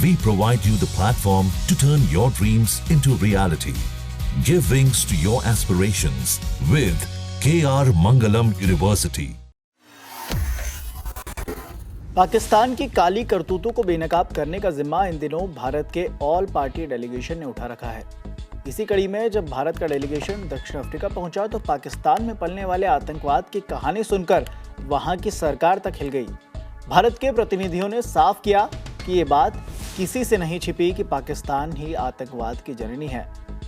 We provide you the platform to turn your dreams into reality. Give wings to your aspirations with KR Mangalam University. Pakistan की काली करतूतों को बेनकाब करने का जिम्मा इन दिनों भारत के ऑल पार्टी डेलीगेशन ने उठा रखा है। इसी कड़ी में जब भारत का डेलीगेशन दक्षिण अफ्रीका पहुंचा तो पाकिस्तान में पलने वाले आतंकवाद की कहानी सुनकर वहां की सरकार तक हिल गई। भारत के प्रतिनिधियों ने साफ किया कि ये बात किसी से नहीं छिपी कि पाकिस्तान ही आतंकवाद की जननी है।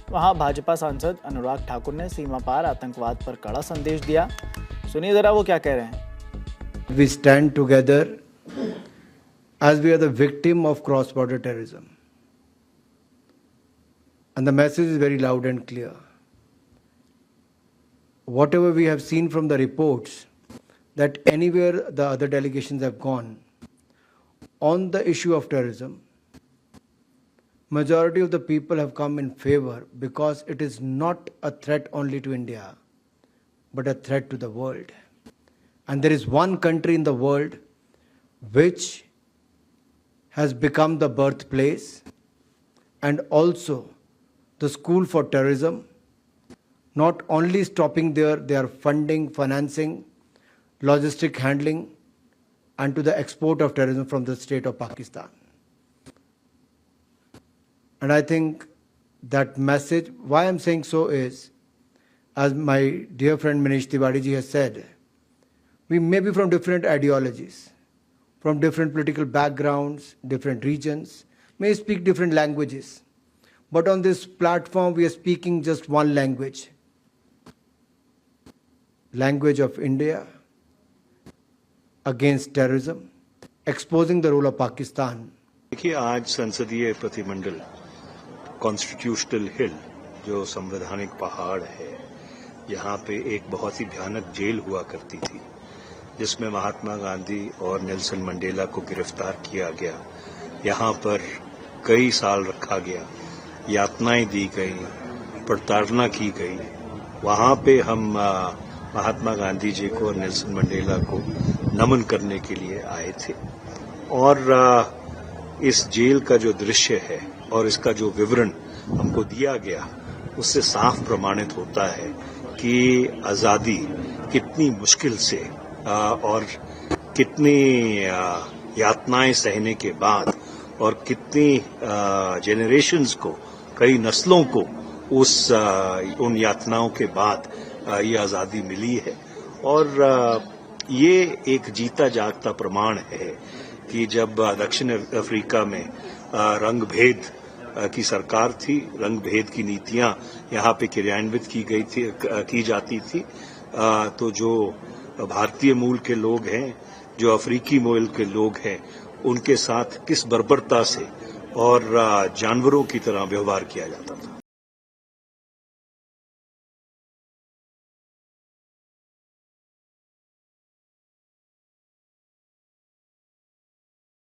वहां भाजपा सांसद अनुराग ठाकुर ने सीमा पार आतंकवाद पर कड़ा संदेश दिया। सुनिए जरा वो क्या कह रहे हैं। We stand together as we are the victim of cross-border terrorism. And the message is very loud and clear. Whatever we have seen from the reports, that anywhere the other delegations have gone on the issue of terrorism, majority of the people have come in favor because it is not a threat only to India, but a threat to the world. And there is one country in the world which has become the birthplace and also the school for terrorism. Not only stopping there, they are funding, financing, logistic handling, and to the export of terrorism from the state of Pakistan. And I think that message, why I'm saying so is, as my dear friend Manish Tiwari ji has said, we may be from different ideologies, from different political backgrounds, different regions, may speak different languages. But on this platform, we are speaking just one language. Language of India against terrorism, exposing the role of Pakistan. देखिए, आज संसदीय प्रतिमंडल constitutional हिल जो संवैधानिक पहाड़ है, यहाँ पे एक बहुत ही भयानक जेल हुआ करती थी जिसमें महात्मा गांधी और नेल्सन मंडेला को गिरफ्तार किया गया। यहाँ पर कई साल रखा गया, यातनाएं दी गई, प्रताड़ना की गई। वहाँ पे हम महात्मा गांधी जी को और नेल्सन मंडेला को नमन करने के लिए आए थे। और इस जेल का जो दृश्य है और इसका जो विवरण हमको दिया गया, उससे साफ प्रमाणित होता है कि आज़ादी कितनी मुश्किल से और कितनी यातनाएं सहने के बाद और कितनी जेनरेशंस को, कई नस्लों को उन यातनाओं के बाद ये आज़ादी मिली है। और ये एक जीता जागता प्रमाण है कि जब दक्षिण अफ्रीका में रंग भेद की सरकार थी, रंग भेद की नीतियां यहाँ पे क्रियान्वित की जाती थी, तो जो भारतीय मूल के लोग हैं, जो अफ्रीकी मूल के लोग हैं, उनके साथ किस बर्बरता से और जानवरों की तरह व्यवहार किया जाता था।